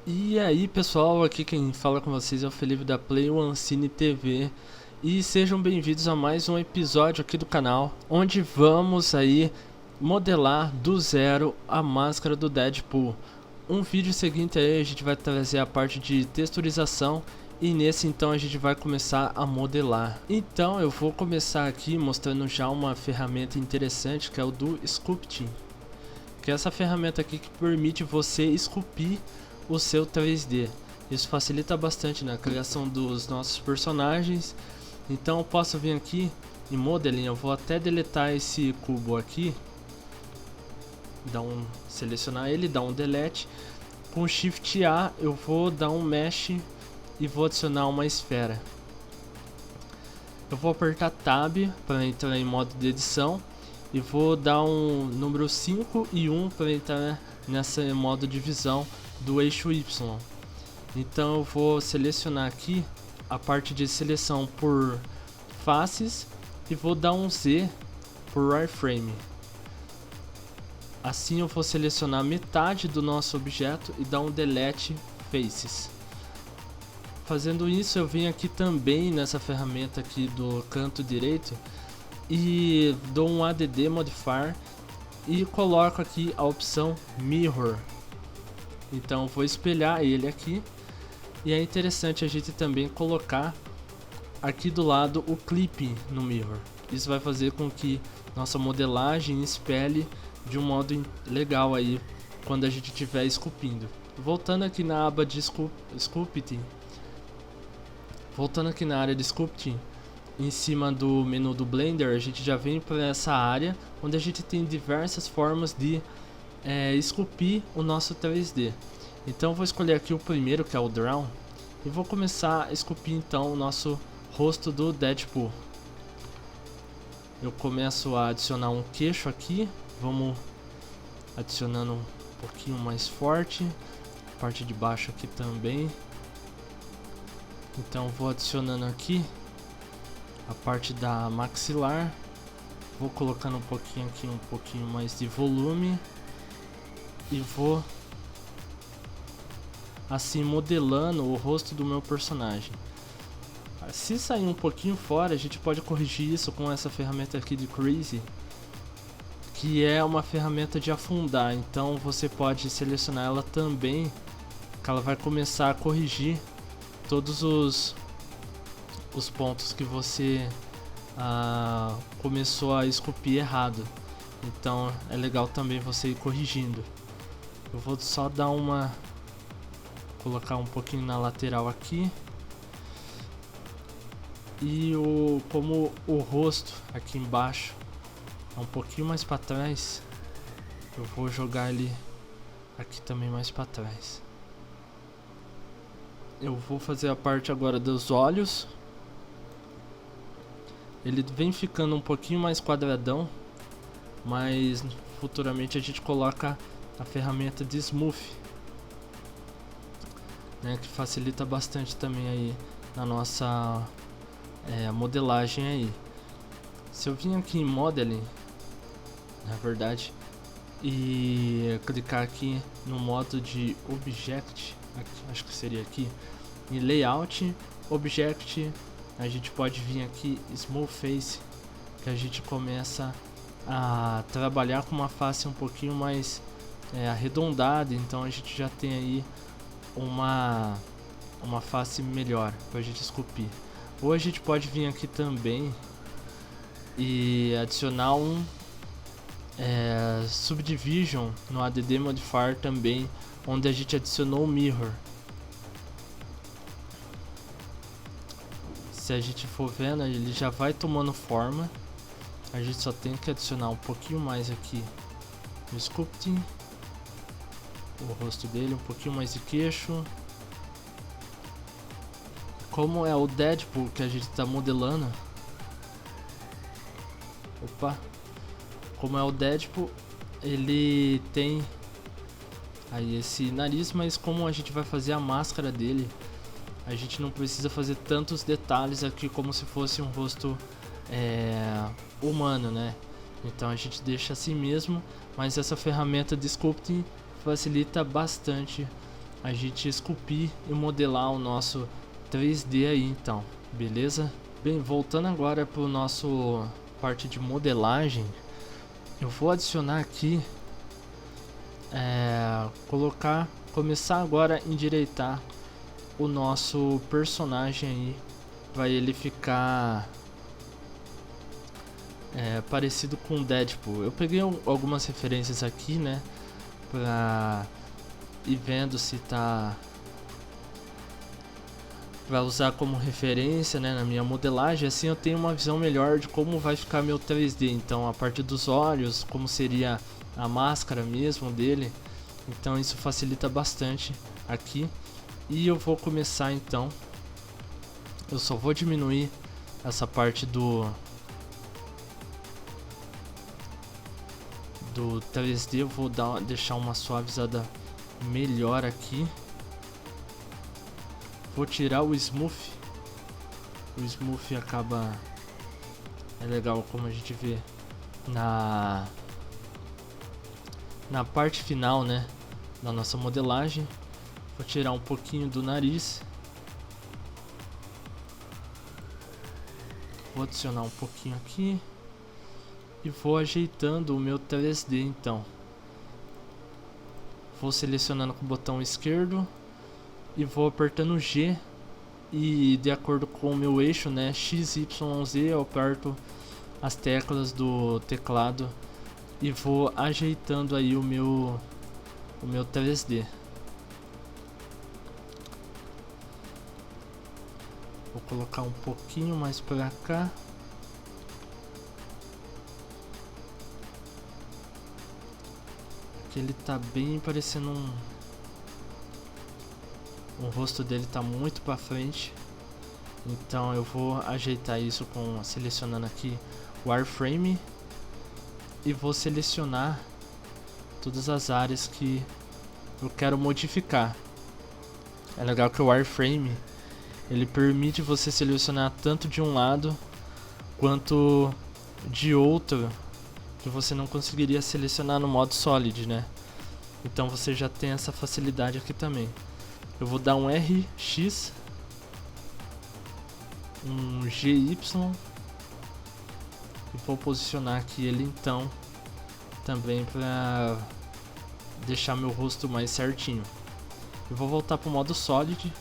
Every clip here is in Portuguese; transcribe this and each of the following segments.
E aí pessoal, aqui quem fala com vocês é o Felipe da Play One Cine TV. E sejam bem-vindos a mais um episódio aqui do canal, onde vamos aí modelar do zero a máscara do Deadpool. Um vídeo seguinte aí a gente vai trazer a parte de texturização e nesse então a gente vai começar a modelar. Então eu vou começar aqui mostrando já uma ferramenta interessante que é o do Sculpting, que é essa ferramenta aqui que permite você esculpir o seu 3D. Isso facilita bastante na criação dos nossos personagens. Então eu posso vir aqui em Modeling, eu vou até deletar esse cubo aqui, selecionar ele, dar um delete. Com Shift A eu vou dar um Mesh e vou adicionar uma esfera. Eu vou apertar Tab para entrar em modo de edição e vou dar um número 5 e 1 para entrar nessa modo de visão do eixo Y. Então eu vou selecionar aqui a parte de seleção por faces e vou dar um Z por wireframe. Assim eu vou selecionar metade do nosso objeto e dar um delete faces. Fazendo isso eu venho aqui também nessa ferramenta aqui do canto direito e dou um add modifier e coloco aqui a opção mirror. Então vou espelhar ele aqui e é interessante a gente também colocar aqui do lado o clipping no mirror. Isso vai fazer com que nossa modelagem espelhe de um modo legal aí quando a gente estiver esculpindo. Voltando aqui na aba de Sculpting, voltando aqui na área de Sculpting, em cima do menu do Blender a gente já vem para essa área onde a gente tem diversas formas de esculpir o nosso 3D. Então eu vou escolher aqui o primeiro, que é o Draw, e vou começar a esculpir então o nosso rosto do Deadpool. Eu começo a adicionar um queixo aqui, vamos adicionando um pouquinho mais forte, a parte de baixo aqui também. Então vou adicionando aqui a parte da maxilar, vou colocando um pouquinho aqui, um pouquinho mais de volume e vou assim modelando o rosto do meu personagem. Se sair um pouquinho fora, a gente pode corrigir isso com essa ferramenta aqui de Crazy, que é uma ferramenta de afundar. Então você pode selecionar ela também, que ela vai começar a corrigir todos os pontos que você começou a esculpir errado. Então é legal também você ir corrigindo. Eu vou só dar colocar um pouquinho na lateral aqui. E como o rosto aqui embaixo é um pouquinho mais para trás, eu vou jogar ele aqui também mais para trás. Eu vou fazer a parte agora dos olhos. Ele vem ficando um pouquinho mais quadradão, mas futuramente a gente coloca a ferramenta de Smooth, né, que facilita bastante também aí na nossa modelagem aí. Se eu vim aqui em Modeling, na verdade, e clicar aqui no modo de Object, aqui, acho que seria aqui, em Layout, Object, a gente pode vir aqui Smooth Face, que a gente começa a trabalhar com uma face um pouquinho mais arredondada, então a gente já tem aí uma face melhor para a gente esculpir. Ou a gente pode vir aqui também e adicionar um Subdivision no add modifier também, onde a gente adicionou o mirror. Se a gente for vendo, ele já vai tomando forma. A gente só tem que adicionar um pouquinho mais aqui no Sculpting, o rosto dele, um pouquinho mais de queixo. Como é o Deadpool que a gente está modelando, como é o Deadpool, ele tem aí esse nariz, mas como a gente vai fazer a máscara dele, a gente não precisa fazer tantos detalhes aqui como se fosse um rosto humano, né? Então a gente deixa assim mesmo, mas essa ferramenta de Sculpting facilita bastante a gente esculpir e modelar o nosso 3D aí então, beleza? Bem, voltando agora para o nosso parte de modelagem, eu vou adicionar aqui, começar agora a endireitar o nosso personagem aí, para ele ficar parecido com o Deadpool. Eu peguei algumas referências aqui, né, pra ir vendo se tá, pra usar como referência, né, na minha modelagem. Assim eu tenho uma visão melhor de como vai ficar meu 3D. Então, a partir dos olhos, como seria a máscara mesmo dele. Então isso facilita bastante aqui. E eu vou começar então, eu só vou diminuir essa parte do 3D, eu vou deixar uma suavizada melhor aqui. Vou tirar o smooth. O smooth acaba, é legal como a gente vê na parte final, né, da nossa modelagem. Vou tirar um pouquinho do nariz. Vou adicionar um pouquinho aqui. E vou ajeitando o meu 3D então. Vou selecionando com o botão esquerdo e vou apertando G, e de acordo com o meu eixo, né, X, Y, Z, eu aperto as teclas do teclado e vou ajeitando aí o meu 3D. Vou colocar um pouquinho mais pra cá. Ele tá bem parecendo o rosto dele tá muito pra frente. Então eu vou ajeitar isso selecionando aqui o wireframe e vou selecionar todas as áreas que eu quero modificar. É legal que o wireframe ele permite você selecionar tanto de um lado quanto de outro, que você não conseguiria selecionar no modo Solid, né? Então você já tem essa facilidade aqui também. Eu vou dar um RX, um GY e vou posicionar aqui ele então também para deixar meu rosto mais certinho. Eu vou voltar para o modo Solid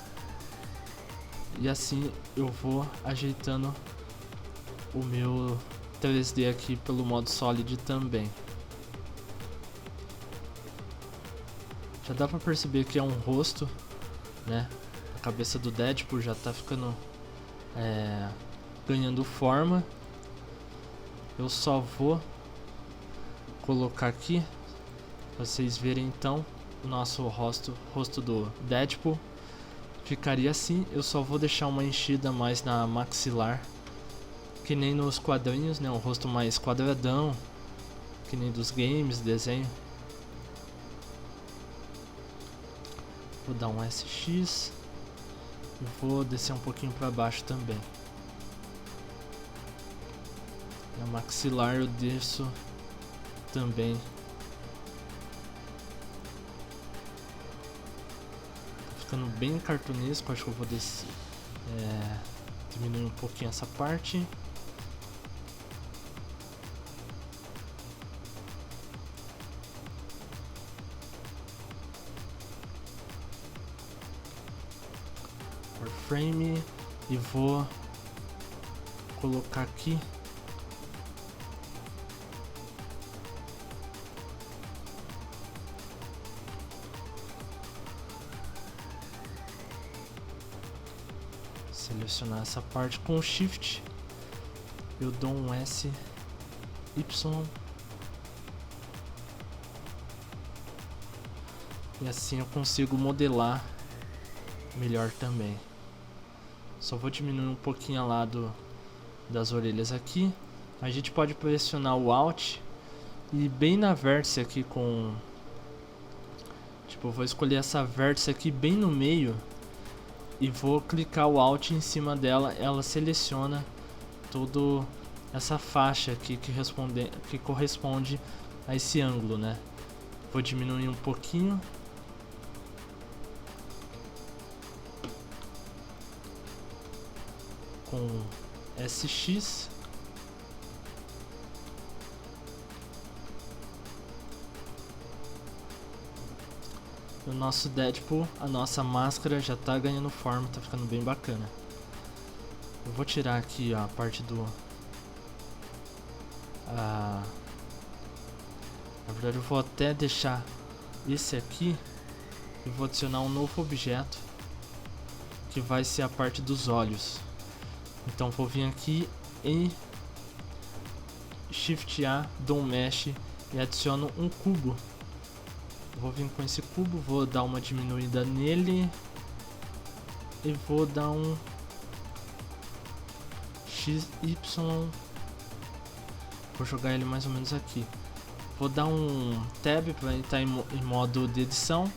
e assim eu vou ajeitando o meu 3D aqui pelo modo Solid também. Já dá pra perceber que é um rosto, né? A cabeça do Deadpool já tá ficando ganhando forma. Eu só vou colocar aqui pra vocês verem então o nosso rosto do Deadpool. Ficaria assim. Eu só vou deixar uma enchida mais na maxilar, que nem nos quadrinhos, né? Um rosto mais quadradão, que nem dos games, desenho. Vou dar um SX e vou descer um pouquinho para baixo também. E a maxilar eu desço também. Tá ficando bem cartunesco, acho que eu vou diminuir um pouquinho essa parte. Frame e vou colocar aqui selecionar essa parte com o Shift, eu dou um S Y e assim eu consigo modelar melhor também. Só vou diminuir um pouquinho lá das orelhas aqui. A gente pode pressionar o Alt e bem na vértice aqui eu vou escolher essa vértice aqui bem no meio e vou clicar o Alt em cima dela. Ela seleciona toda essa faixa aqui que corresponde a esse ângulo, né? Vou diminuir um pouquinho. com SX. O nosso Deadpool, a nossa máscara já tá ganhando forma, tá ficando bem bacana. Eu vou tirar aqui a parte do... na verdade eu vou até deixar esse aqui e vou adicionar um novo objeto que vai ser a parte dos olhos. Então vou vir aqui em Shift A, dou um Mesh e adiciono um cubo. Vou vir com esse cubo, vou dar uma diminuída nele e vou dar um XY. Vou jogar ele mais ou menos aqui. Vou dar um Tab para entrar em modo de edição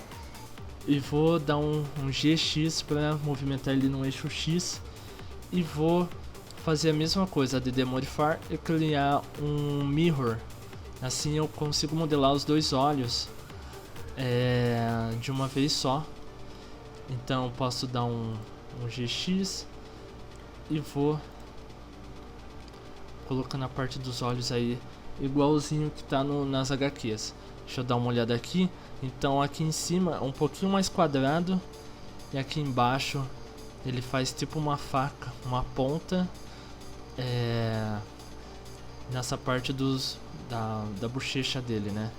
e vou dar um GX para movimentar ele no eixo X e vou fazer a mesma coisa, ADD Modify, e criar um Mirror. Assim eu consigo modelar os dois olhos de uma vez só. Então eu posso dar um GX e vou colocando a parte dos olhos aí igualzinho que tá nas HQs. Deixa eu dar uma olhada aqui. Então aqui em cima é um pouquinho mais quadrado e aqui embaixo ele faz tipo uma faca, uma ponta nessa parte da bochecha dele, né?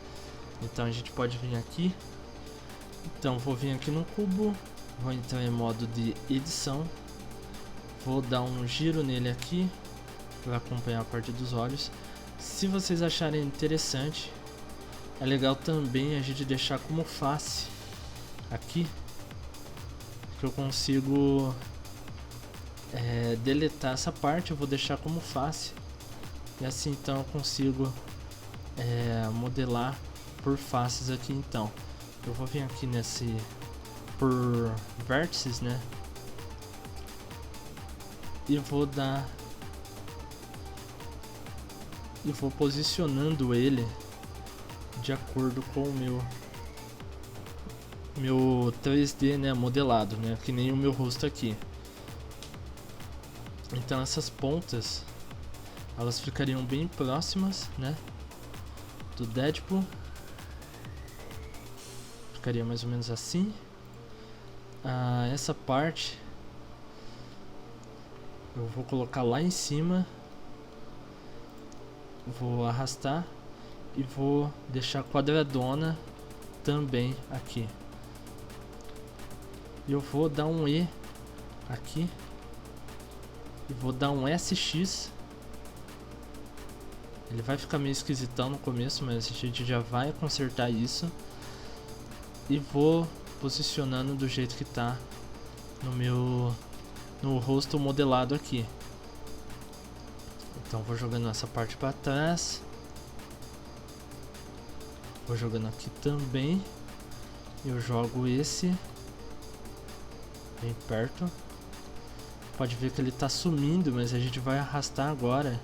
Então a gente pode vir aqui. Então vou vir aqui no cubo, vou entrar em modo de edição, vou dar um giro nele aqui para acompanhar a parte dos olhos. Se vocês acharem interessante, é legal também a gente deixar como face aqui, que eu consigo deletar essa parte. Eu vou deixar como face e assim então eu consigo modelar por faces aqui. Então eu vou vir aqui por vértices, né, e vou posicionando ele de acordo com o meu 3D, né, modelado, né, que nem o meu rosto aqui. Então essas pontas elas ficariam bem próximas, né, do Deadpool. Ficaria mais ou menos assim. Essa parte eu vou colocar lá em cima, vou arrastar e vou deixar quadradona também aqui. E eu vou dar um E aqui e vou dar um SX. Ele vai ficar meio esquisitão no começo, mas a gente já vai consertar isso. E vou posicionando do jeito que tá no rosto modelado aqui. Então vou jogando essa parte para trás, vou jogando aqui também. Eu jogo esse bem perto. Pode ver que ele tá sumindo, mas a gente vai arrastar agora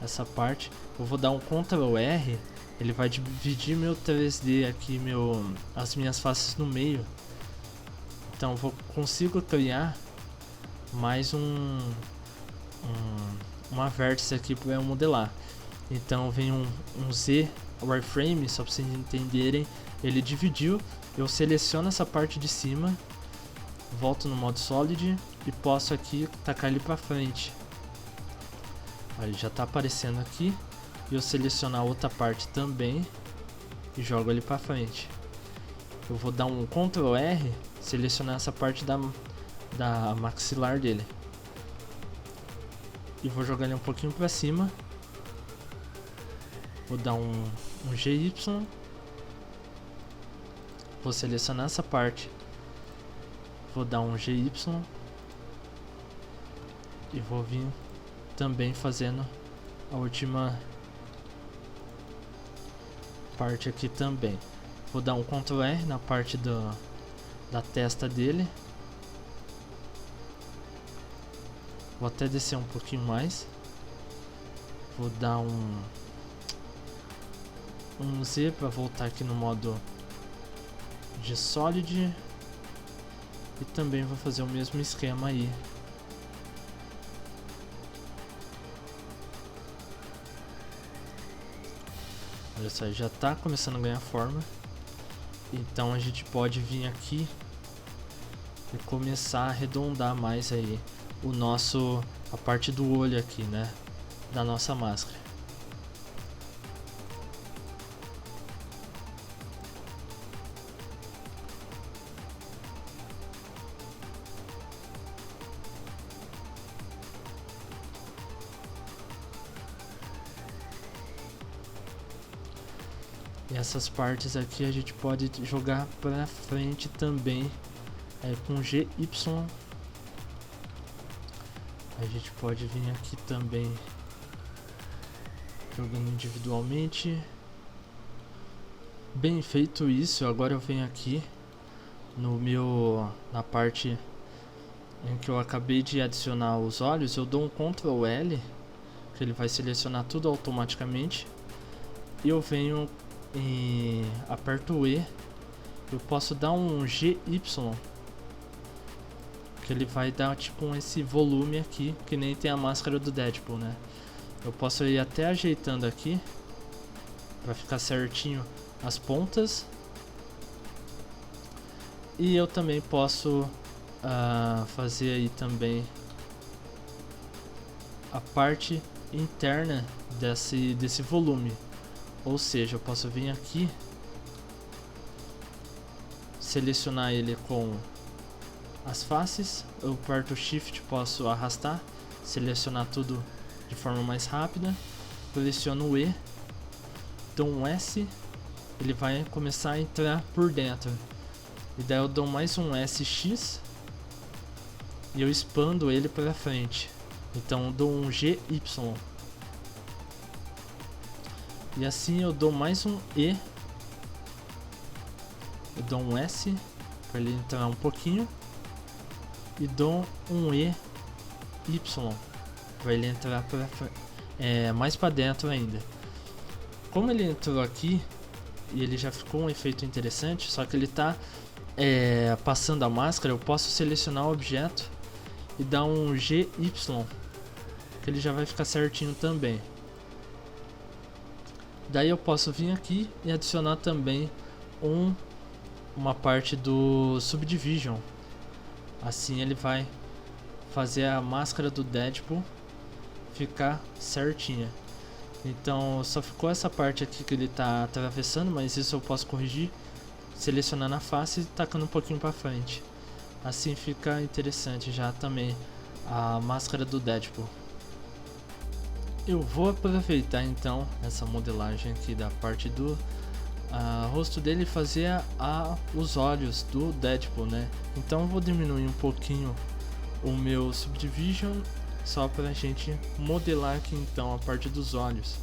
essa parte. Eu vou dar um Ctrl R, ele vai dividir meu 3D aqui, as minhas faces no meio. Então consigo criar mais uma vértice aqui para eu modelar. Então vem um Z wireframe, só para vocês entenderem. Ele dividiu, eu seleciono essa parte de cima, volto no modo solid e posso aqui tacar ele para frente. Ele já está aparecendo aqui. E eu seleciono a outra parte também e jogo ele para frente. Eu vou dar um Ctrl R, selecionar essa parte da maxilar dele e vou jogar ele um pouquinho para cima. Vou dar um GY, vou selecionar essa parte, vou dar um GY e vou vir também fazendo a última parte aqui também. Vou dar um Ctrl R na parte da testa dele. Vou até descer um pouquinho mais. Vou dar um Z para voltar aqui no modo de Solid. E também vou fazer o mesmo esquema aí Olha só, já tá começando a ganhar forma. Então a gente pode vir aqui e começar a arredondar mais aí a parte do olho aqui, né, da nossa máscara. E essas partes aqui a gente pode jogar pra frente também, com GY. A gente pode vir aqui também jogando individualmente. Bem feito isso. Agora eu venho aqui na parte em que eu acabei de adicionar os olhos, eu dou um Ctrl L, que ele vai selecionar tudo automaticamente, e eu venho e aperto o E. Eu posso dar um GY, que ele vai dar tipo esse volume aqui, que nem tem a máscara do Deadpool, né? Eu posso ir até ajeitando aqui para ficar certinho as pontas, e eu também posso fazer aí também a parte interna desse volume. Ou seja, eu posso vir aqui, selecionar ele com as faces, eu aperto o Shift, posso arrastar, selecionar tudo de forma mais rápida, pressiono o E, dou um S, ele vai começar a entrar por dentro, e daí eu dou mais um SX e eu expando ele para frente, então eu dou um GY. E assim eu dou mais um E, eu dou um S para ele entrar um pouquinho, e dou um EY para ele entrar mais para dentro ainda. Como ele entrou aqui e ele já ficou um efeito interessante, só que ele está passando a máscara, eu posso selecionar o objeto e dar um GY, que ele já vai ficar certinho também. Daí eu posso vir aqui e adicionar também uma parte do Subdivision. Assim ele vai fazer a máscara do Deadpool ficar certinha. Então só ficou essa parte aqui que ele está atravessando, mas isso eu posso corrigir selecionando a face e tacando um pouquinho para frente. Assim fica interessante já também a máscara do Deadpool. Eu vou aproveitar então essa modelagem aqui da parte do rosto dele e fazer os olhos do Deadpool, né? Então eu vou diminuir um pouquinho o meu Subdivision só pra gente modelar aqui então a parte dos olhos.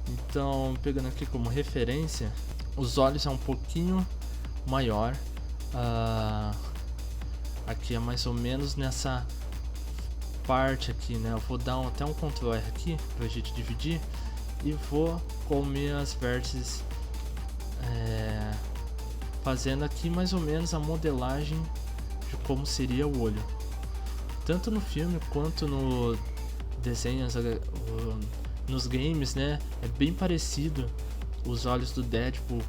Então, pegando aqui como referência, os olhos é um pouquinho maior, aqui é mais ou menos nessa parte aqui, né? Eu vou dar até um Ctrl R aqui pra gente dividir e vou com minhas vértices fazendo aqui mais ou menos a modelagem de como seria o olho, tanto no filme quanto no desenhos, nos games, né? É bem parecido os olhos do Deadpool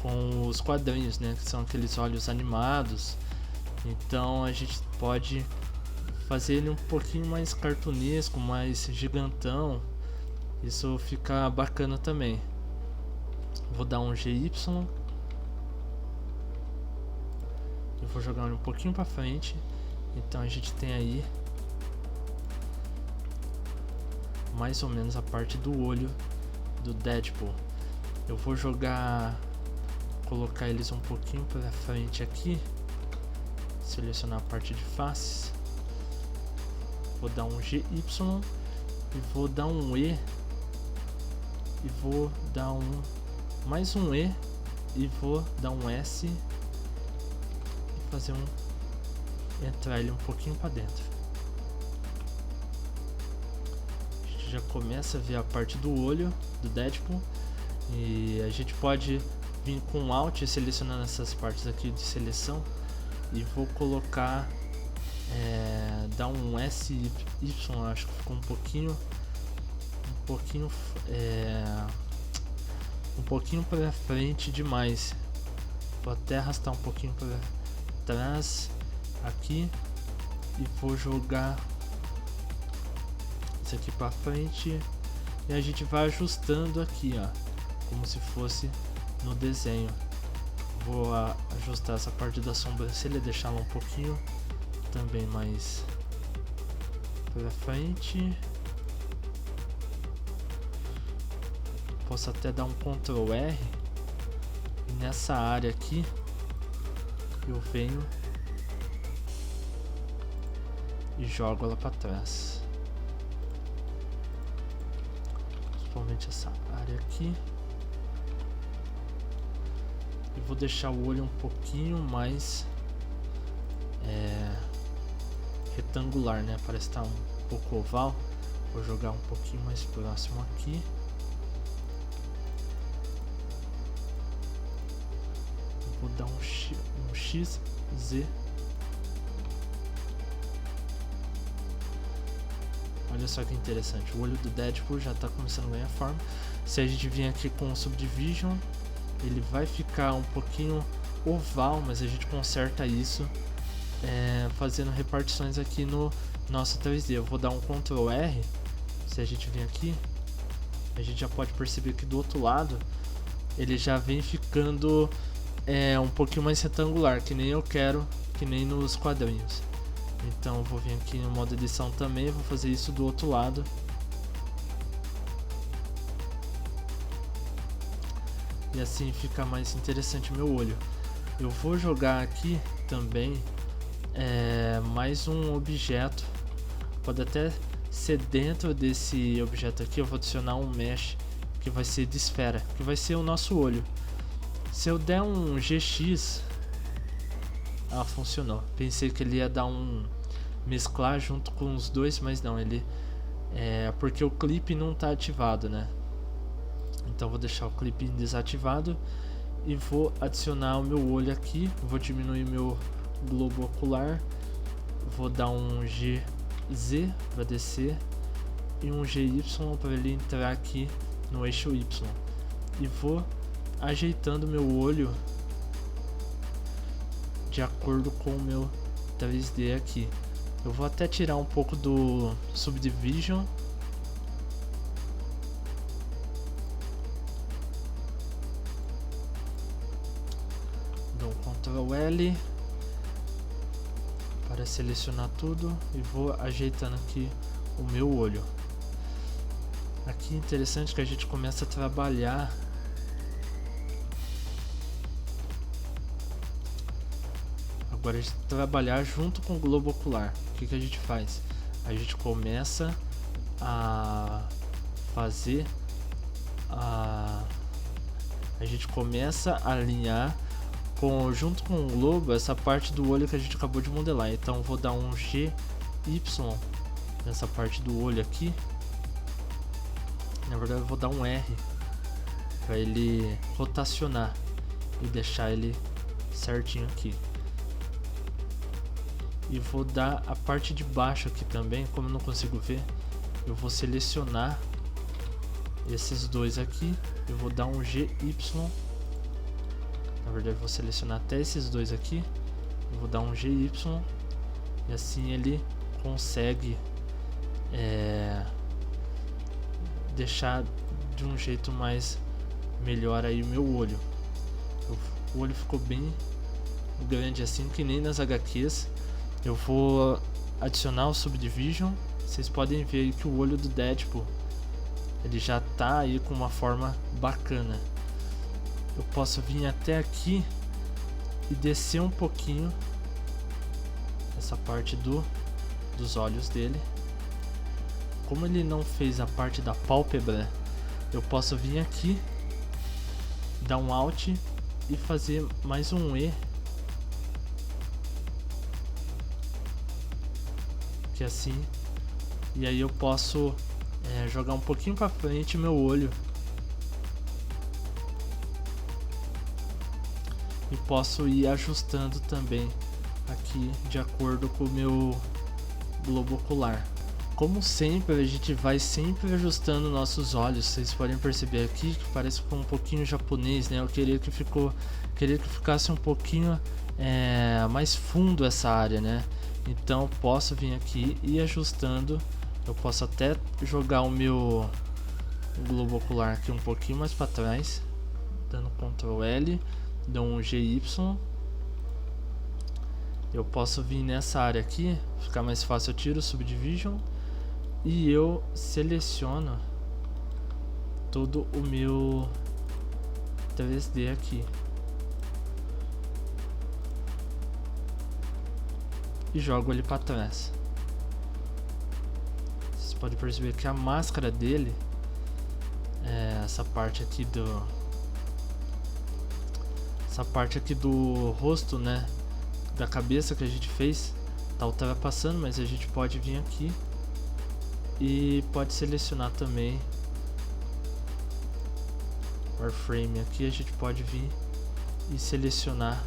com os quadrinhos, né? Que são aqueles olhos animados. Então a gente pode fazer ele um pouquinho mais cartunesco, mais gigantão. Isso fica bacana também. Vou dar um GY. Eu vou jogar ele um pouquinho para frente. Então a gente tem aí mais ou menos a parte do olho do Deadpool. Eu vou colocar eles um pouquinho para frente aqui, selecionar a parte de faces, vou dar um GY e vou dar um E e vou dar mais um E e vou dar um S e fazer entrar ele um pouquinho para dentro. A gente já começa a ver a parte do olho do Deadpool e a gente pode vir com Alt selecionando essas partes aqui de seleção e vou colocar dar um SY, acho que ficou um pouquinho um pouquinho para frente demais. Vou até arrastar um pouquinho para trás aqui e vou jogar isso aqui para frente e a gente vai ajustando aqui, ó, como se fosse no desenho. Vou ajustar essa parte da sobrancelha, deixá-la um pouquinho também mais para frente. Posso até dar um Ctrl R e nessa área aqui eu venho e jogo ela para trás, principalmente essa área aqui, e vou deixar o olho um pouquinho mais retangular, né? Parece estar um pouco oval. Vou jogar um pouquinho mais próximo aqui. Vou dar um X, Z. Olha só que interessante, o olho do Deadpool já está começando a ganhar forma. Se a gente vir aqui com o Subdivision, ele vai ficar um pouquinho oval, mas a gente conserta isso fazendo repartições aqui no nosso 3D. Eu vou dar um Ctrl R. Se a gente vir aqui, a gente já pode perceber que do outro lado ele já vem ficando um pouquinho mais retangular, que nem eu quero, que nem nos quadrinhos. Então eu vou vir aqui no modo edição também, vou fazer isso do outro lado. E assim fica mais interessante o meu olho. Eu vou jogar aqui também mais um objeto. Pode até ser dentro desse objeto aqui. Eu vou adicionar um mesh que vai ser de esfera, que vai ser o nosso olho. Se eu der um GX, funcionou. Pensei que ele ia dar um mesclar junto com os dois, mas não, ele porque o clipe não está ativado, né? Então vou deixar o clipe desativado e vou adicionar o meu olho aqui. Vou diminuir meu globo ocular, vou dar um GZ para descer e um GY para ele entrar aqui no eixo Y, e vou ajeitando meu olho de acordo com o meu 3D aqui. Eu vou até tirar um pouco do Subdivision. Dou um Ctrl L para selecionar tudo e vou ajeitando aqui o meu olho. Aqui é interessante que a gente começa a trabalhar agora, a gente trabalhar junto com o globo ocular. O que a gente faz? A gente começa a fazer a gente começa a alinhar junto com o globo essa parte do olho que a gente acabou de modelar. Então vou dar um GY nessa parte do olho aqui. Na verdade eu vou dar um R para ele rotacionar e deixar ele certinho aqui. E vou dar a parte de baixo aqui também. Como eu não consigo ver, eu vou selecionar esses dois aqui. Eu vou dar um GY. Na verdade eu vou selecionar até esses dois aqui. Eu vou dar um GY. E assim ele consegue deixar de um jeito mais melhor aí o meu olho. O olho ficou bem grande assim, que nem nas HQs. Eu vou adicionar o Subdivision. Vocês podem ver aí que o olho do Deadpool ele já tá aí com uma forma bacana. Eu posso vir até aqui e descer um pouquinho essa parte dos olhos dele. Como ele não fez a parte da pálpebra, eu posso vir aqui, dar um Alt e fazer mais um E, que assim, e aí eu posso jogar um pouquinho para frente meu olho e posso ir ajustando também aqui de acordo com o meu globo ocular. como sempre, a gente vai sempre ajustando nossos olhos. Vocês podem perceber aqui que parece que ficou um pouquinho japonês, né? Eu queria que ficasse um pouquinho mais fundo essa área, né? Então posso vir aqui e ir ajustando. Eu posso até jogar o meu globo ocular aqui um pouquinho mais para trás, dando Ctrl L, dou um GY. Eu posso vir nessa área aqui, ficar mais fácil, eu tiro o Subdivision e eu seleciono todo o meu 3D aqui. E jogo ele para trás. Vocês podem perceber que a máscara dele, essa parte aqui do rosto, né, da cabeça que a gente fez, tá ultrapassando, mas a gente pode vir aqui e pode selecionar também Warframe. Aqui a gente pode vir e selecionar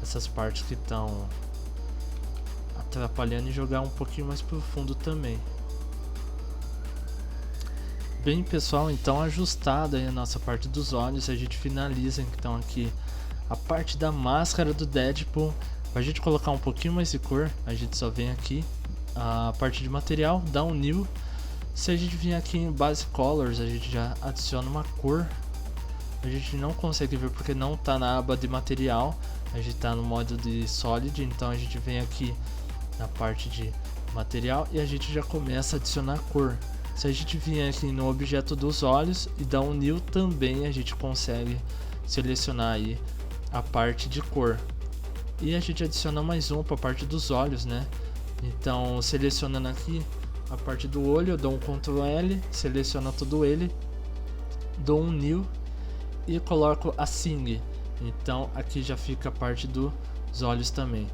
essas partes que estão atrapalhando e jogar um pouquinho mais profundo também. Bem, pessoal, então ajustada aí a nossa parte dos olhos, a gente finaliza então aqui a parte da máscara do Deadpool. Para a gente colocar um pouquinho mais de cor, a gente só vem aqui a parte de material, dá um New. Se a gente vir aqui em Base Colors, a gente já adiciona uma cor. A gente não consegue ver porque não está na aba de material, a gente está no modo de Solid, então a gente vem aqui na parte de material e a gente já começa a adicionar cor. Se a gente vier aqui no objeto dos olhos e dar um New, também a gente consegue selecionar aí a parte de cor. E a gente adiciona mais um para a parte dos olhos, né? Então, selecionando aqui a parte do olho, eu dou um Ctrl L, seleciono todo ele, dou um New e coloco a Sing. Então, aqui já fica a parte dos olhos também.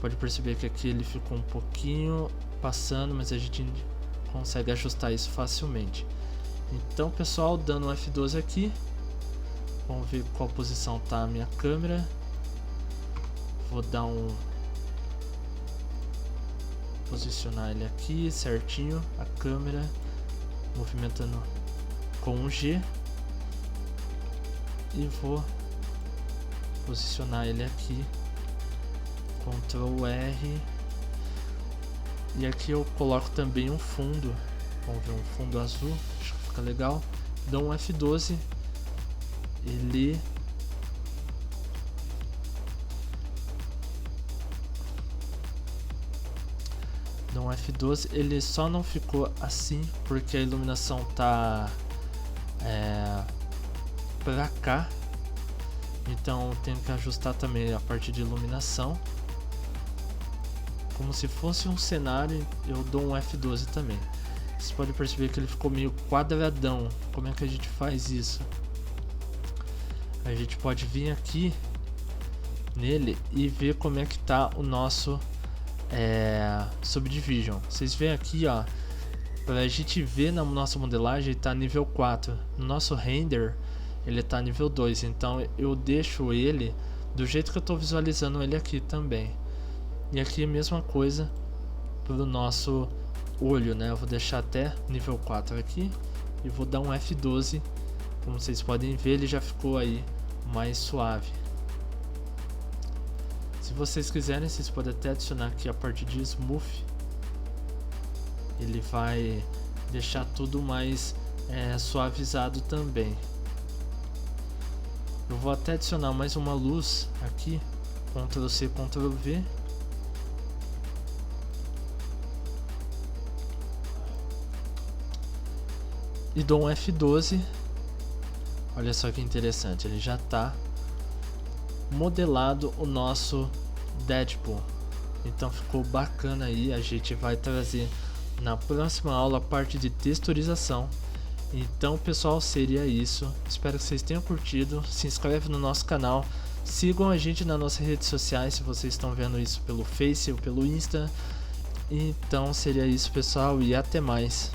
Pode perceber que aqui ele ficou um pouquinho passando, mas a gente consegue ajustar isso facilmente. Então, pessoal, dando um F12 aqui, vamos ver qual posição tá a minha câmera. Vou dar posicionar ele aqui certinho, a câmera, movimentando com um G, e vou posicionar ele aqui, Ctrl R. E aqui eu coloco também um fundo, vamos ver, um fundo azul, acho que fica legal. Dou um F12, ele dou um F12, ele só não ficou assim porque a iluminação tá pra cá, então tenho que ajustar também a parte de iluminação. Como se fosse um cenário, eu dou um F12 também. Vocês podem perceber que ele ficou meio quadradão. Como é que a gente faz isso? A gente pode vir aqui nele e ver como é que tá o nosso Subdivision. Vocês veem aqui, ó, pra gente ver na nossa modelagem, ele tá nível 4. No nosso render, ele tá nível 2. Então eu deixo ele do jeito que eu tô visualizando ele aqui também. E aqui a mesma coisa pro nosso olho, né? Eu vou deixar até nível 4 aqui e vou dar um F12. Como vocês podem ver, ele já ficou aí mais suave. Se vocês quiserem, vocês podem até adicionar aqui a parte de Smooth. Ele vai deixar tudo mais suavizado também. Eu vou até adicionar mais uma luz aqui, Ctrl C, Ctrl V. E dou um F12. Olha só que interessante, ele já está modelado o nosso Deadpool. Então ficou bacana aí. A gente vai trazer na próxima aula a parte de texturização. Então, pessoal, seria isso. Espero que vocês tenham curtido. Se inscreve no nosso canal. Sigam a gente nas nossas redes sociais se vocês estão vendo isso pelo Face ou pelo Insta. Então seria isso, pessoal, e até mais.